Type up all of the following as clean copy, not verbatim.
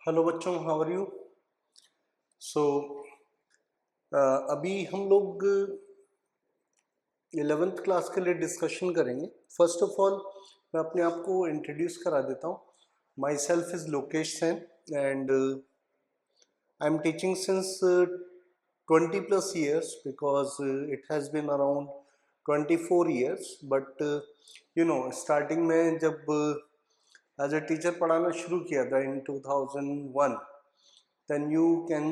Hello बच्चों, how are you? सो अभी हम लोग 11th क्लास के लिए डिस्कशन करेंगे। फर्स्ट ऑफ ऑल मैं अपने आप को इंट्रोड्यूस करा देता हूँ। My self is Lokesh Sen and I am teaching since 20 plus years because it has been around 24 years. But starting में जब एज ए टीचर पढ़ाना शुरू किया था इन 2001, then you can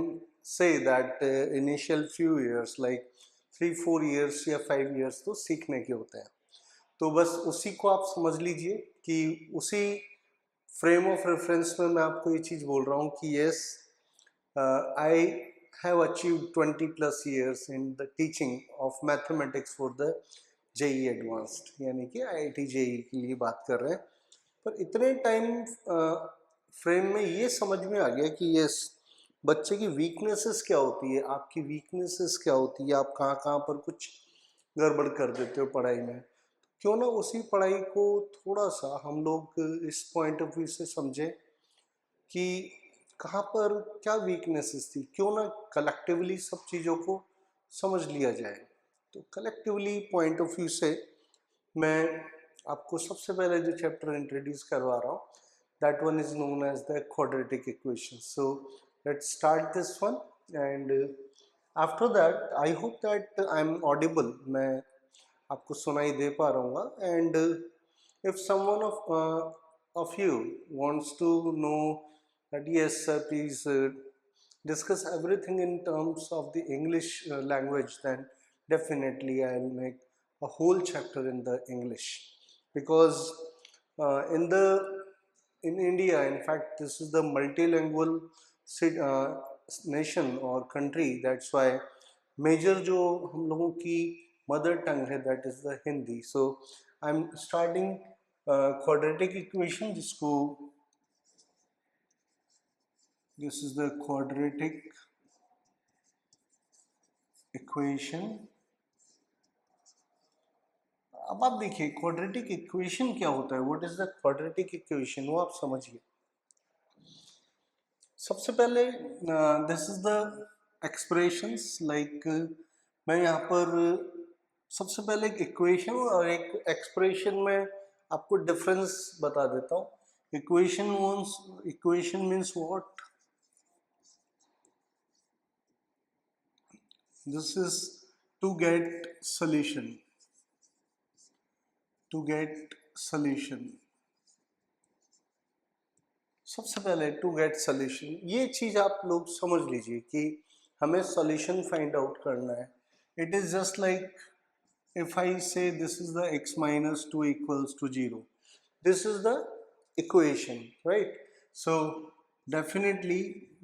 say that initial few years like 3-4 years या 5 years तो सीखने के होते हैं। तो बस उसी को आप समझ लीजिए कि उसी फ्रेम ऑफ रेफरेंस में मैं आपको ये चीज़ बोल रहा हूँ कि yes, I have achieved 20 plus years in the teaching of mathematics for the JEE advanced, यानी कि IIT JEE के लिए बात कर रहे हैं। पर इतने टाइम फ्रेम में ये समझ में आ गया कि यस, बच्चे की वीकनेसेस क्या होती है, आपकी वीकनेसेस क्या होती है, आप कहाँ कहाँ पर कुछ गड़बड़ कर देते हो पढ़ाई में। क्यों ना उसी पढ़ाई को थोड़ा सा हम लोग इस पॉइंट ऑफ व्यू से समझें कि कहाँ पर क्या वीकनेसेस थी। क्यों ना कलेक्टिवली सब चीज़ों को समझ लिया जाए। तो कलेक्टिवली पॉइंट ऑफ व्यू से मैं आपको सबसे पहले जो चैप्टर इंट्रोड्यूस करवा रहा हूँ, that one is known as the quadratic equation. So let's start this one and after that I hope that I am audible, मैं आपको सुनाई दे पा रहा हूँ। And if someone of you wants to know that yes sir, please discuss everything in terms of the English language, then definitely I'll make a whole chapter in the English, because in India, in fact, this is the multilingual nation or country. That's why major जो हम लोगों की mother tongue है that is the Hindi. So I am starting quadratic equation, जिसको this is the quadratic equation. अब आप देखिए quadratic equation क्या होता है, what is the quadratic equation, वो आप समझिए। सबसे पहले this is the expressions, like मैं यहाँ पर सबसे पहले एक इक्वेशन और एक एक्सप्रेशन में आपको डिफरेंस बता देता हूँ। Equation means what, this is to get solution, to get solution. सबसे पहले टू गेट सॉल्यूशन, ये चीज आप लोग समझ लीजिए कि हमें सॉल्यूशन फाइंड आउट करना है। It is just like if I say this is the x minus 2 equals to 0, this is the equation, right? So definitely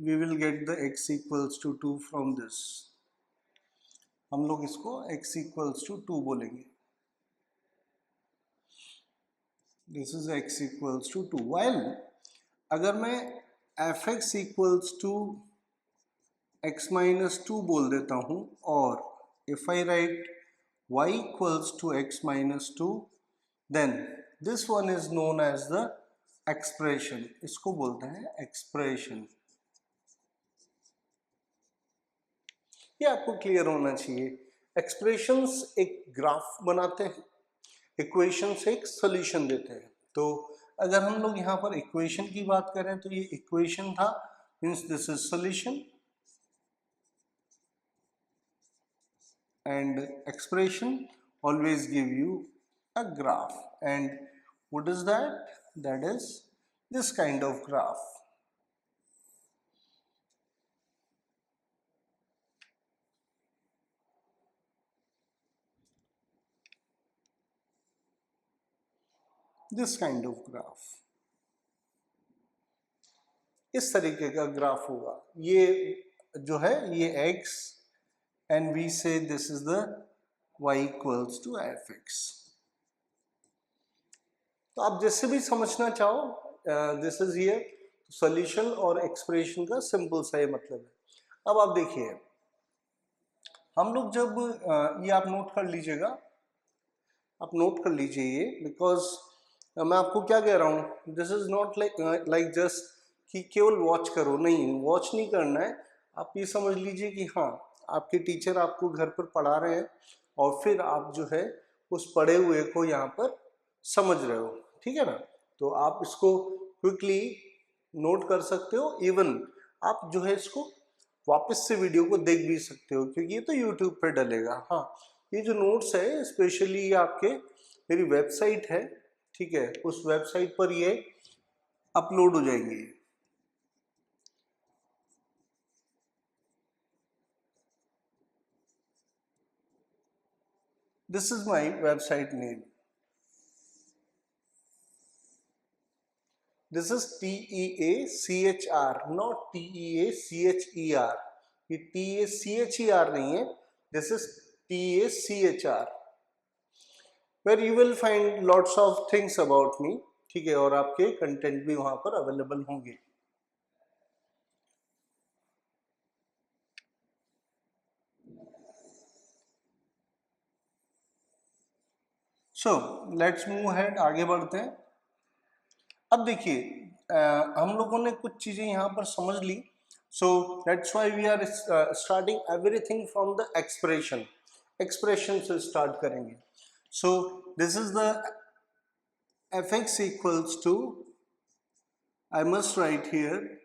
we will get the x equals to 2 from this. हम लोग इसको x equals to 2 बोलेंगे। this is x equals to 2, while अगर मैं fx equals to x minus 2 बोल देता हूँ, और if I write y equals to x minus 2, then this one is known as the expression, इसको बोलते हैं एक्सप्रेशन। ये आपको क्लियर होना चाहिए। एक्सप्रेशंस एक ग्राफ बनाते हैं, इक्वेशंस एक सॉल्यूशन देते हैं। तो अगर हम लोग यहाँ पर इक्वेशन की बात करें तो ये इक्वेशन था, means this is solution, and expression always give you a graph. And what is that? That is this kind of graph. This kind of graph, इस तरीके का ग्राफ होगा। ये जो है ये x, and we say this is the y equals to fx। तो आप जैसे भी समझना चाहो, दिस इज हियर सॉल्यूशन और एक्सप्रेशन का सिंपल सा ये मतलब है। अब आप देखिए, हम लोग जब ये आप नोट कर लीजिएगा, आप नोट कर लीजिए ये, बिकॉज मैं आपको क्या कह रहा हूँ, this is not like just कि केवल वॉच करो, नहीं, वॉच नहीं करना है। आप ये समझ लीजिए कि हाँ, आपके टीचर आपको घर पर पढ़ा रहे हैं और फिर आप जो है उस पढ़े हुए को यहाँ पर समझ रहे हो, ठीक है ना। तो आप इसको क्विकली नोट कर सकते हो। इवन आप जो है इसको वापस से वीडियो को देख भी सकते हो, क्योंकि ये तो यूट्यूब पे डलेगा। हाँ, ये जो नोट्स है स्पेशली आपके मेरी वेबसाइट है, ठीक है, उस वेबसाइट पर ये अपलोड हो जाएंगे। This is my website name. This is TEACHR, not TEACHER। ये TEACHER नहीं है, this is TEACHR, where you will find lots of things about me, ठीक है, और आपके कंटेंट भी वहां पर अवेलेबल होंगे। सो लेट्स मूव अहेड, आगे बढ़ते हैं। अब देखिए, हम लोगों ने कुछ चीजें यहाँ पर समझ ली। So that's why we are starting everything from the expression. Expression से स्टार्ट करेंगे। So this is the fx equals to, I must write here,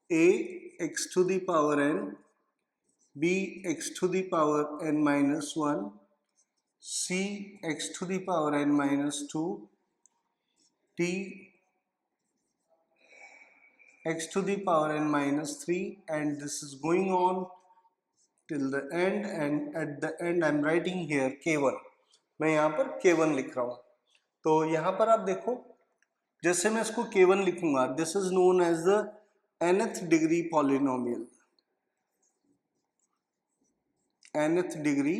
a x to the power n, b x to the power n minus 1, c x to the power n minus 2, t x to the power n minus 3, and this is going on till the end, and at the end I'm writing here k1। मैं यहाँ पर k1 लिख रहा हूँ। तो यहाँ पर आप देखो, जैसे मैं इसको k1 लिखूंगा, this is known as the nth degree polynomial, nth degree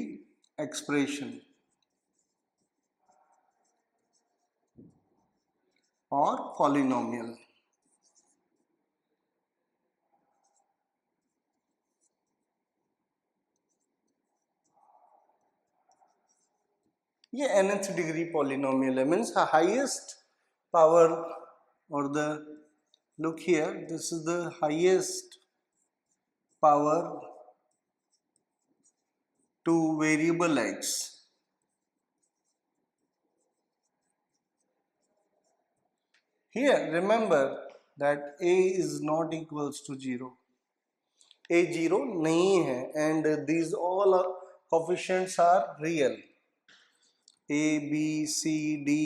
expression और पॉलिनोमियल। ये nth डिग्री पॉलिनोमियल है, मीन्स हाईएस्ट पावर, और the look here, this is the highest power to variable x. Here remember that a is not equals to 0, a 0 नहीं है, and these all coefficients are real, a b c d,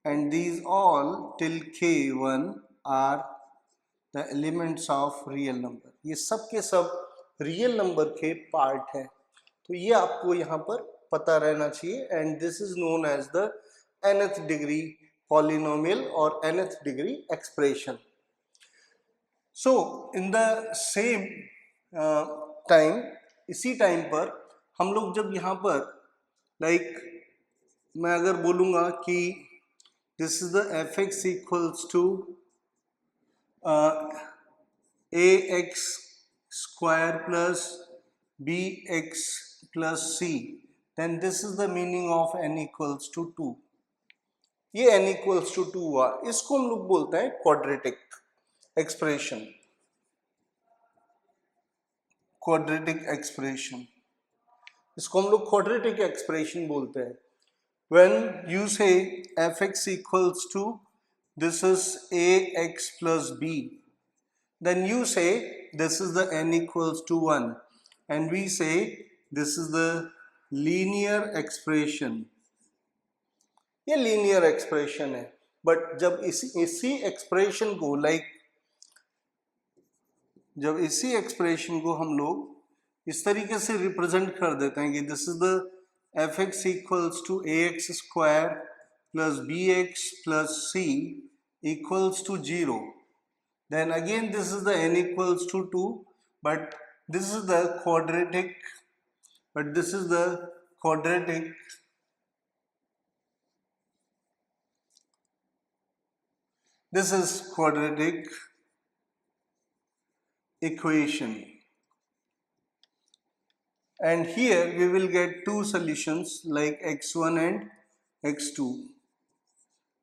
and these all till k1 are the elements of real number। ये सब के सब real number के part है, तो ये आपको यहाँ पर पता रहना चाहिए। And this is known as the nth degree polynomial और nth degree expression. So in the same time, इसी टाइम पर हम लोग जब यहाँ पर मैं अगर बोलूँगा कि this is the fx equals to ax square plus bx plus c, then this is the meaning of n equals to 2। ये n equals to 2 हुआ, इसको हम लोग बोलते हैं क्वाड्रेटिक एक्सप्रेशन। क्वाड्रेटिक एक्सप्रेशन, इसको हम लोग क्वाड्रेटिक एक्सप्रेशन बोलते हैं। when you say fx equals to, this is ax plus b, then you say this is the n equals to 1, and we say this is the linear expression। ये linear expression है, but जब इसी expression को जब इसी expression को हम लोग इस तरीके से रिप्रेजेंट कर देते हैं कि this is the fx equals to ax square plus bx plus c equals to 0, then again this is the n equals to 2, but this is the quadratic, this is quadratic equation। and here we will get two solutions like x1 and x2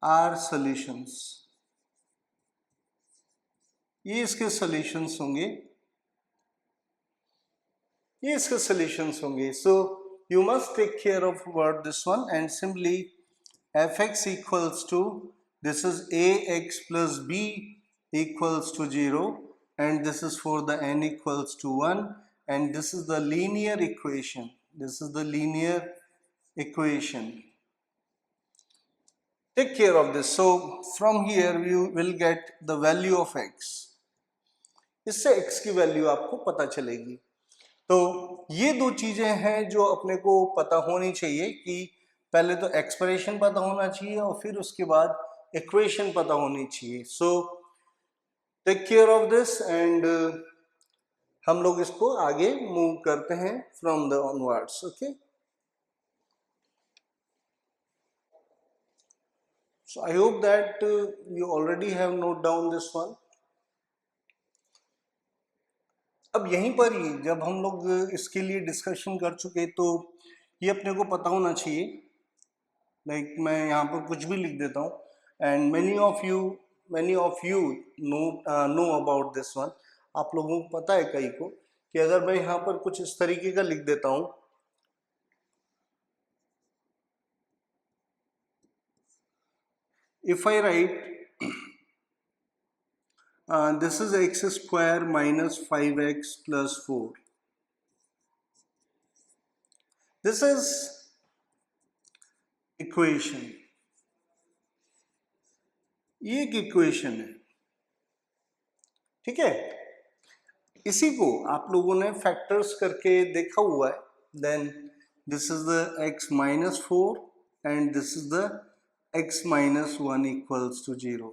are solutions. ये इसके solutions होंगे, ये इसके solutions होंगे. So you must take care of about this one and simply fx equals to, this is ax plus b equals to 0, and this is for the n equals to 1, and this is the linear equation. This is the linear equation. Take care of this. So from here you will get the value of x. इससे x की value आपको पता चलेगी. तो ये दो चीजें हैं जो अपने को पता होनी चाहिए कि पहले तो एक्सप्रेशन पता होना चाहिए और फिर उसके बाद इक्वेशन पता होनी चाहिए. So take care of this and हम लोग इसको आगे मूव करते हैं from the onwards. Okay, so I hope that you already have note down this one. अब यहीं पर ही जब हम लोग इसके लिए डिस्कशन कर चुके तो ये अपने को पता होना चाहिए. लाइक मैं यहाँ पर कुछ भी लिख देता हूँ and many of you know about this one. आप लोगों को पता है कई को कि अगर मैं यहाँ पर कुछ इस तरीके का लिख देता हूँ, if I write this is x square minus 5x plus 4. This is equation. ये एक इक्वेशन है, ठीक है. इसी को आप लोगों ने फैक्टर्स करके देखा हुआ है. Then this is the x minus 4 and this is the x minus 1 equals to 0.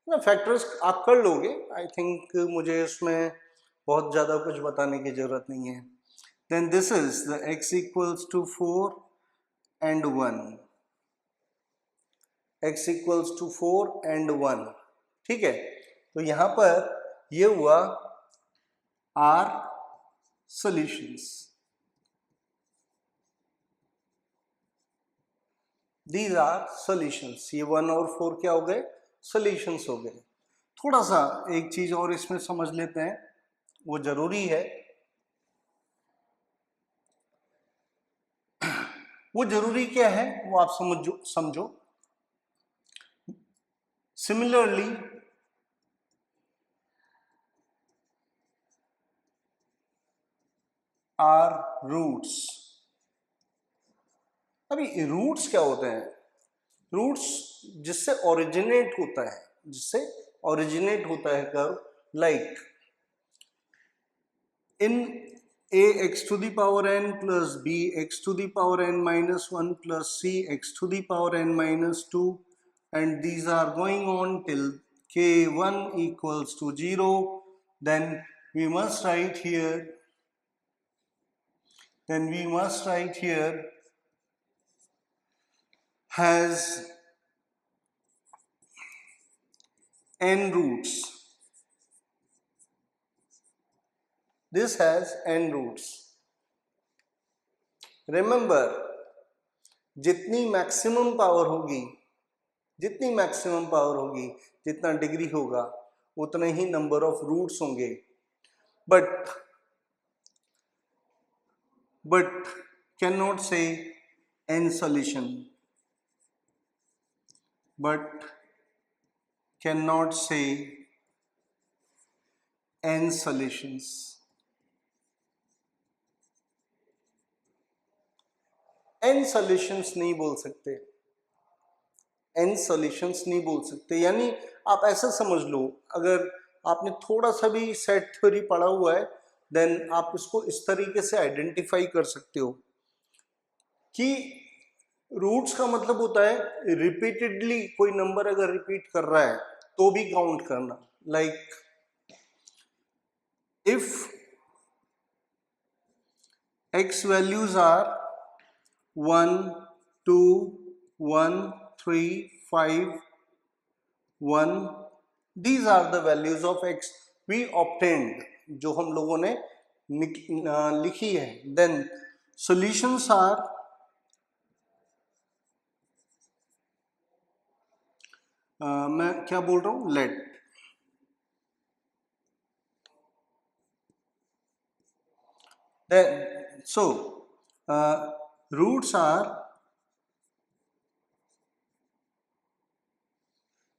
Factors आप कर लोगे. आई थिंक मुझे इसमें बहुत ज़्यादा कुछ बताने की ज़रूरत नहीं है. Then this is the x equals to 4 and 1. x equals to 4 and 1, ठीक है. तो यहाँ पर ये हुआ are solutions. These are solutions. ये 1 और 4 क्या हो गए? सॉल्यूशंस हो गए. थोड़ा सा एक चीज और इसमें समझ लेते हैं, वो जरूरी है. वो जरूरी क्या है वो आप समझो. Similarly are roots. अभी रूट्स क्या होते हैं? रूट्स जिससे ओरिजिनेट होता है, जिससे ओरिजिनेट होता है curve. Like in ax to the power n plus bx to the power n minus 1 plus cx to the power n minus 2, and these are going on till k1 equals to 0. Then we must write here has n roots. This has n roots. Remember, जितनी maximum power होगी, जितना degree होगा, उतना ही number of roots होंगे. But can not से n solution. But cannot say n solutions. n solutions नहीं बोल सकते. n solutions नहीं बोल सकते. यानी आप ऐसा समझ लो, अगर आपने थोड़ा सा भी सेट थ्योरी पढ़ा हुआ है, देन आप इसको इस तरीके से आइडेंटिफाई कर सकते हो कि रूट्स का मतलब होता है रिपीटेडली कोई नंबर अगर रिपीट कर रहा है तो भी काउंट करना. Like if x values are 1, 2, 1, 3, 5, 1, these are the values of x we obtained, जो हम लोगों ने लिखी है, देन सॉल्यूशंस आर मैं क्या बोल रहा हूं, late so roots are,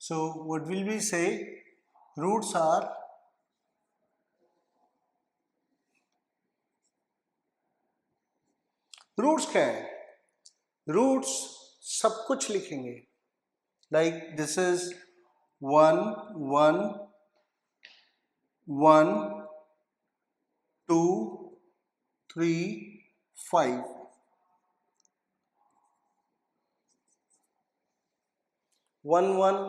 so what will we say, roots are roots क्या है, रूट्स सब कुछ लिखेंगे, लाइक दिस इज 1 1 1 2 3 5, 1 1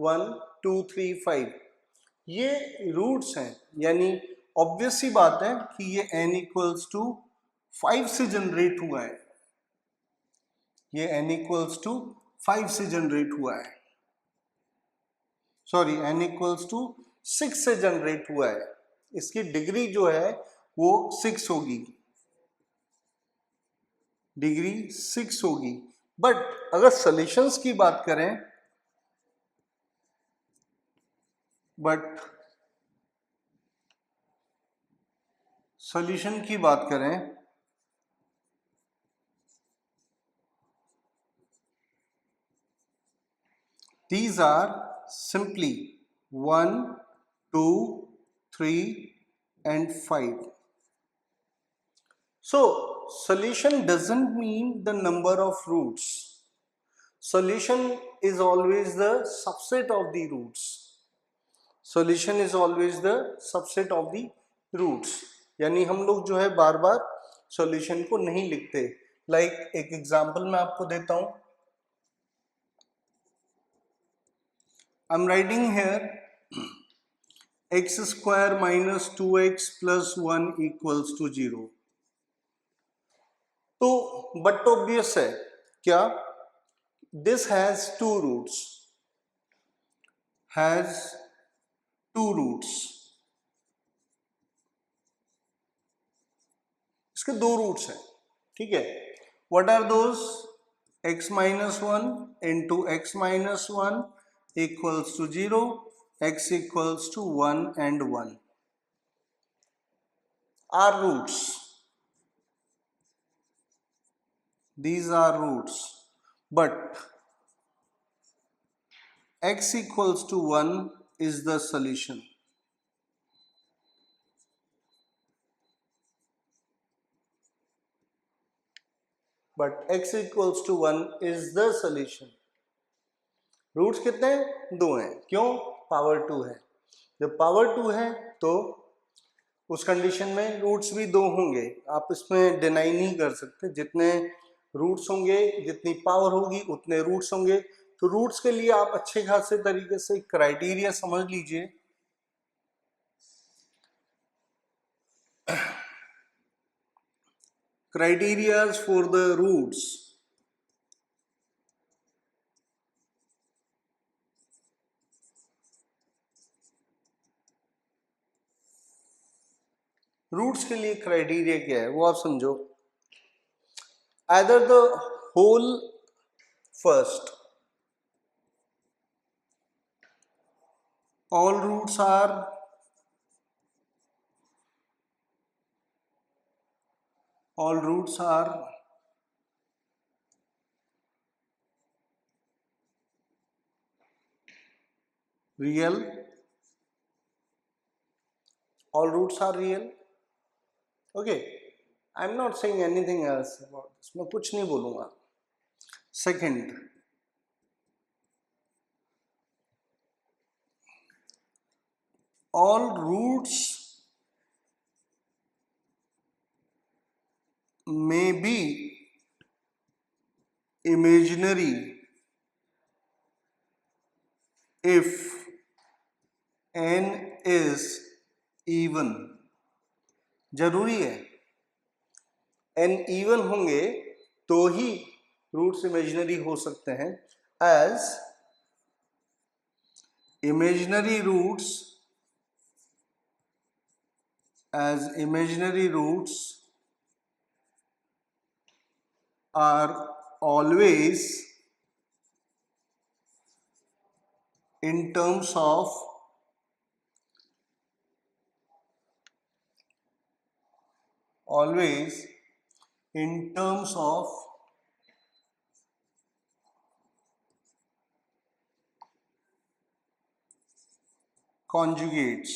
1 2 3 5, ये रूट्स हैं। यानी ऑब्वियस सी बात है कि ये n इक्वल्स टू 5 से जनरेट हुआ है, ये n इक्वल्स टू 5 से जनरेट हुआ है, सॉरी n इक्वल्स टू 6 से जनरेट हुआ है। इसकी डिग्री जो है वो 6 होगी, डिग्री 6 होगी। बट अगर सॉल्यूशंस की बात करें, बट सॉल्यूशन की बात करें these are simply 1 2 3 and 5. So solution doesn't mean the number of roots, solution is always the subset of the roots, solution is always the subset of the roots। यानी हम लोग जो है बार बार सॉल्यूशन को नहीं लिखते। लाइक एक एग्जांपल मैं आपको देता हूं, I am writing here x square minus 2x plus 1 equals to 0। तो बट ऑब्वियस है क्या, this has two roots, has two roots, इसके दो रूट्स हैं, ठीक है। What are those, x minus 1 into x minus 1 equals to 0, x equals to 1 and 1 are roots, these are roots, but x equals to 1 is the solution, but x equals to 1 is the solution। Roots कितने हैं, दो हैं, क्यों, power 2 है। जब power 2 है तो उस कंडीशन में रूट्स भी दो होंगे, आप इसमें डिनाई नहीं कर सकते। जितने रूट्स होंगे, जितनी पावर होगी उतने रूट्स होंगे। तो रूट्स के लिए आप अच्छे खासे तरीके से क्राइटेरिया समझ लीजिए। Criteria for the roots, roots के लिए क्राइटेरिया क्या है वो आप समझो। Either the whole first, all roots are real, all roots are real, okay, I am not saying anything else about this, मैं कुछ नहीं बोलूंगा। Second, all roots may be imaginary if n is even। जरूरी है n even होंगे तो ही roots imaginary हो सकते हैं। As imaginary roots as imaginary roots are always in terms of conjugates,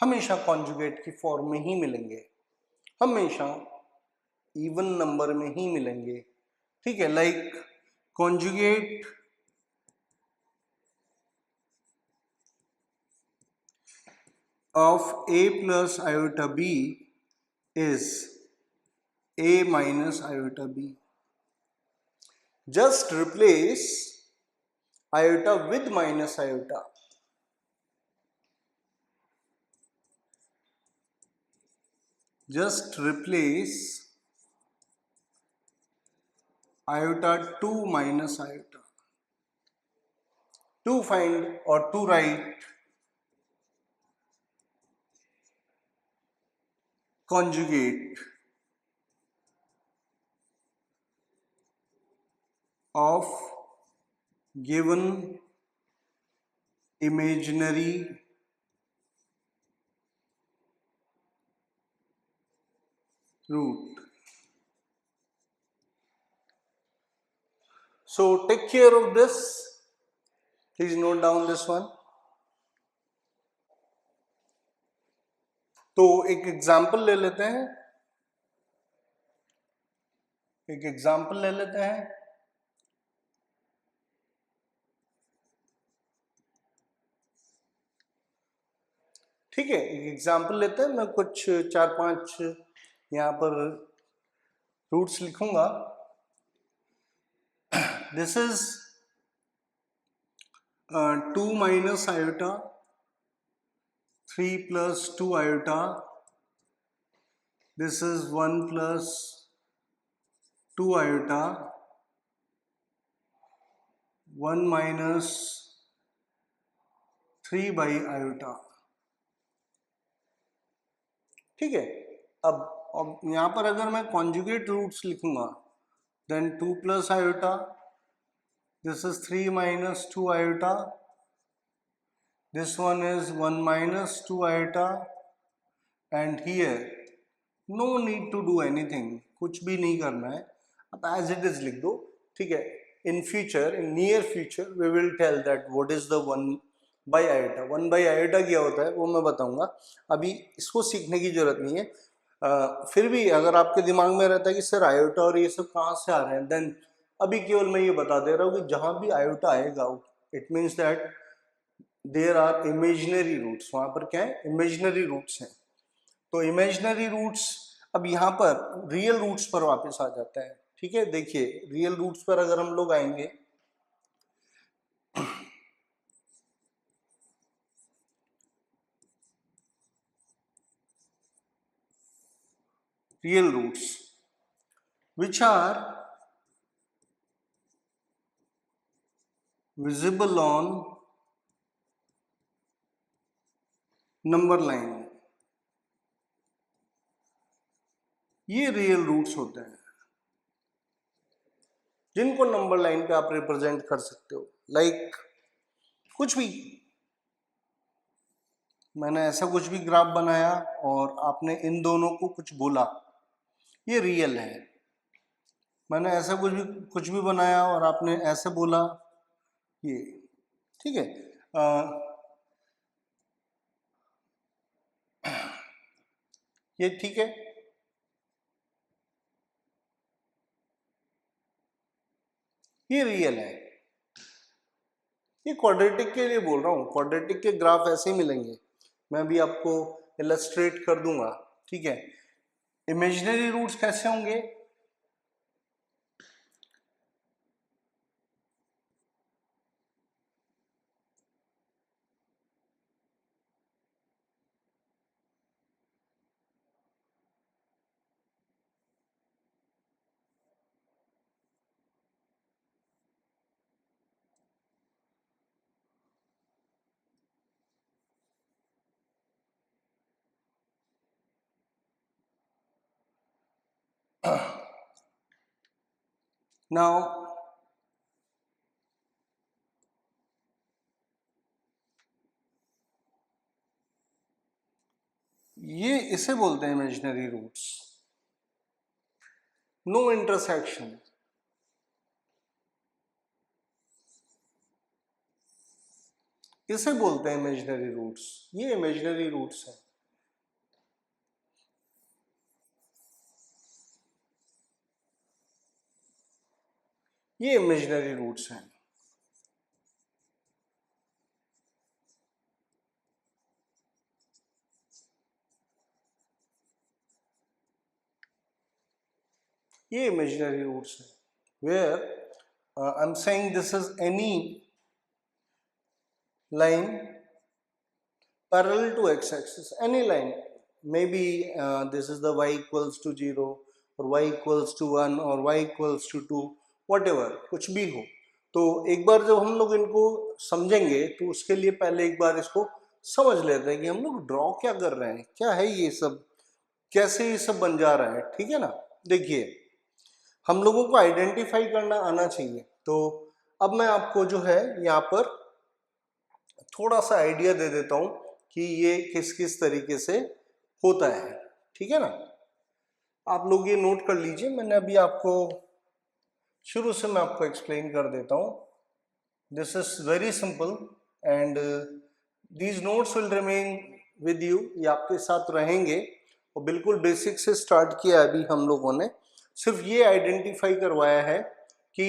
हमेशा कॉन्जुगेट की फॉर्म में ही मिलेंगे, हमेशा इवन नंबर में ही मिलेंगे, ठीक है। Like conjugate of a plus iota b is a minus iota b. Just replace iota with minus iota. Just replace iota 2 minus iota to find or to write conjugate of given imaginary root. So take care of this. Please note down this one. तो एक example ले लेते हैं, ठीक है। एक example लेते हैं, मैं कुछ 4-5 यहाँ पर रूट्स लिखूंगा। This is 2 minus iota, 3 plus 2 iota, this is 1 plus 2 iota, 1 minus 3 by iota, ठीक है। अब यहाँ पर अगर मैं कॉन्जुगेट रूट्स लिखूंगा, then 2 plus iota, this is 3 minus 2 iota, this one is 1 minus 2 iota, and here no need to do anything, कुछ भी नहीं करना है, आप as it is लिख दो, ठीक है। in future, in near future we will tell that what is the 1 by iota. 1 by iota क्या होता है वो मैं बताऊंगा, अभी इसको सीखने की जरूरत नहीं है। फिर भी अगर आपके दिमाग में रहता है कि सर आयोटा और ये सब कहाँ से आ रहे हैं, देन अभी केवल मैं ये बता दे रहा हूँ कि जहां भी आयोटा आएगा it means that there are imaginary roots, वहां पर क्या है, इमेजिनरी रूट्स हैं। तो इमेजिनरी रूट्स, अब यहाँ पर रियल रूट्स पर वापस आ जाता है, ठीक है। देखिए रियल रूट्स पर अगर हम लोग आएंगे, real roots which are visible on number line, ये रियल रूट्स होते हैं जिनको नंबर लाइन पे आप रिप्रेजेंट कर सकते हो। लाइक कुछ भी, मैंने ऐसा कुछ भी ग्राफ बनाया और आपने इन दोनों को कुछ बोला, ये रियल है। मैंने ऐसा कुछ भी बनाया और आपने ऐसे बोला, ये ठीक है। ये ठीक है, ये रियल है। ये क्वाड्रेटिक के लिए बोल रहा हूँ, क्वाड्रेटिक के ग्राफ ऐसे ही मिलेंगे, मैं भी आपको इलस्ट्रेट कर दूंगा, ठीक है। इमेजिनरी रूट्स कैसे होंगे, now ये इसे बोलते हैं इमेजिनरी रूट्स, नो इंटरसेक्शन। इसे बोलते हैं इमेजिनरी रूट्स, ये इमेजिनरी रूट्स है। ये इमेजिनरी रूट्स हैं। ये imaginary roots है, where I'm saying this is any line parallel to x-axis, any line, maybe this is the y equals to 0 or y equals to 1 or y equals to 2, whatever, कुछ भी हो। तो एक बार जब हम लोग इनको समझेंगे तो उसके लिए पहले एक बार इसको समझ लेते हैं कि हम लोग ड्रॉ क्या कर रहे हैं, क्या है ये सब, कैसे ये सब बन जा रहा है। ठीक है ना। देखिए, हम लोगों को आइडेंटिफाई करना आना चाहिए। तो अब मैं आपको जो है यहाँ पर थोड़ा सा आइडिया दे देता हूँ कि ये किस किस तरीके से होता है। ठीक है ना। आप लोग ये नोट कर लीजिए, मैंने अभी आपको शुरू से मैं आपको एक्सप्लेन कर देता हूँ। This is very simple and these notes will remain with you, ये आपके साथ रहेंगे। और बिल्कुल बेसिक से स्टार्ट किया अभी हम लोगों ने, सिर्फ ये आइडेंटिफाई करवाया है कि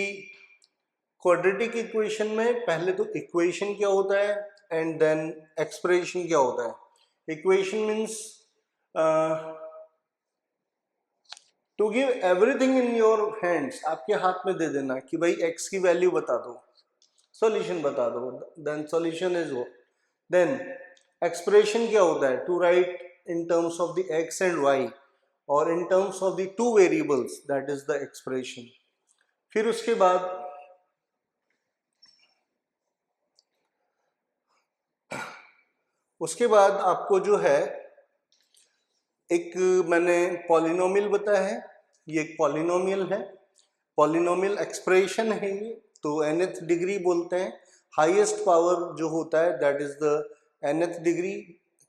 क्वाड्रेटिक इक्वेशन में पहले तो इक्वेशन क्या होता है एंड देन एक्सप्रेशन क्या होता है। Equation means to give everything in your hands, आपके हाथ में दे देना कि भाई x की वैल्यू बता दो, सॉल्यूशन बता दो, देन सॉल्यूशन इज वो। देन एक्सप्रेशन क्या होता है, to write in terms of the x and y और in terms of the two variables, that is the expression. फिर उसके बाद आपको जो है एक मैंने पॉलिनोमियल बताया है, ये एक पॉलिनोमियल है, पॉलिनोमियल एक्सप्रेशन है ये, तो nth डिग्री बोलते हैं। हाईएस्ट पावर जो होता है that is the nth degree.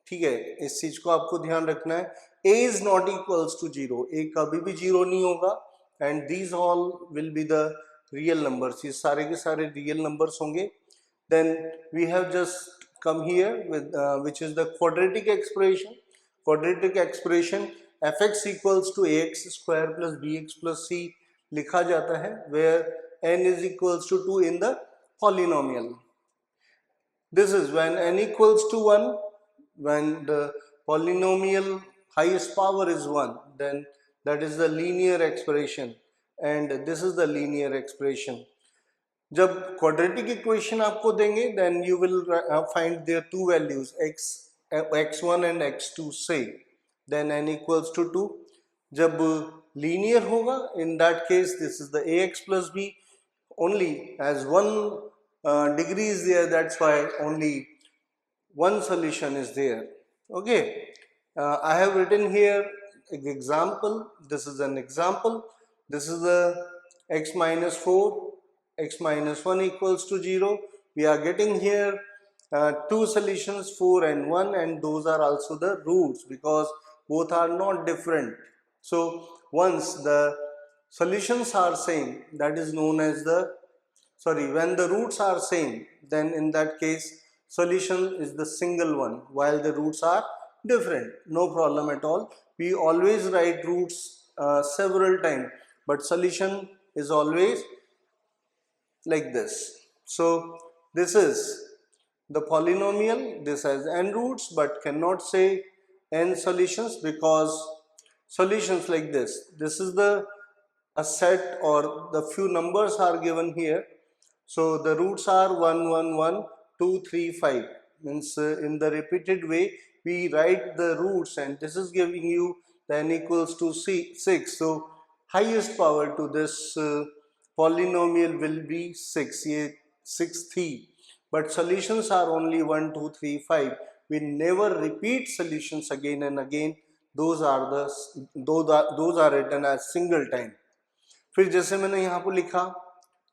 ठीक है, इस चीज को आपको ध्यान रखना है। a is not equals to 0, a कभी भी 0 नहीं होगा and these all will be the real numbers, ये सारे के सारे रियल नंबर्स होंगे। Then we have just come here with which is the quadratic expression. Quadratic expression fx equals to ax square plus bx plus c लिखा जाता है, where n is equals to 2 in the polynomial. This is when n equals to 1, when the polynomial highest power is 1, then that is the linear expression and this is the linear expression. जब quadratic equation आपको देंगे then you will find there two values x1 and x2 say, then n equals to 2। जब linear होगा in that case this is the ax plus b, only as one degree is there, that's why only one solution is there. Okay, I have written here an example. This is an example. This is the x minus 4, x minus 1 equals to 0. We are getting here two solutions, 4 and 1, and those are also the roots because both are not different. So once the solutions are same, that is known as the, sorry, when the roots are same, then in that case solution is the single one, while the roots are different, no problem at all. We always write roots several times, but solution is always like this. So this is the polynomial, this has n roots but cannot say n solutions because solutions like this is the a set or the few numbers are given here. So the roots are 1 1 1 2 3 5, means in the repeated way we write the roots and this is giving you the n equals to 6. So highest power to this polynomial will be 6, ये 6 थी, but solutions are only 1 2 3 5. We never repeat solutions again and again, those are written as single time. फिर जैसे मैंने यहाँ पर लिखा,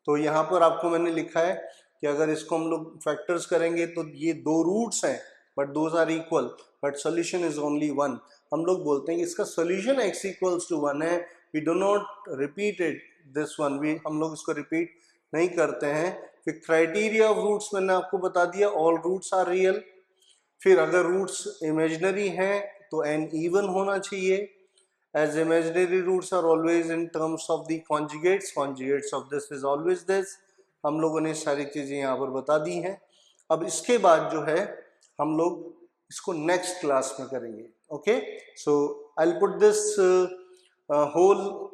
तो यहाँ पर आपको मैंने लिखा है कि अगर इसको हम लोग फैक्टर्स करेंगे तो ये दो रूट्स हैं, but those are equal, but solution is only one. हम लोग बोलते हैं कि इसका सोल्यूशन x इक्वल्स टू 1 है. We do not repeat it this one, हम लोग इसको रिपीट नहीं करते हैं. फिर क्राइटेरिया ऑफ रूट्स मैंने आपको बता दिया, ऑल रूट्स आर रियल. फिर अगर रूट्स इमेजिनरी हैं तो n इवन होना चाहिए, as imaginary roots are always in terms of the conjugates of this is always this. हम लोगों ने सारी चीज़ें यहाँ पर बता दी हैं. अब इसके बाद जो है हम लोग इसको नेक्स्ट क्लास में करेंगे. Okay, so I will put this whole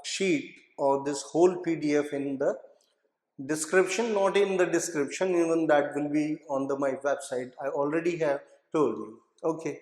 sheet or this whole PDF in the description, not in the description, even that will be on my website. I already have told you. Okay.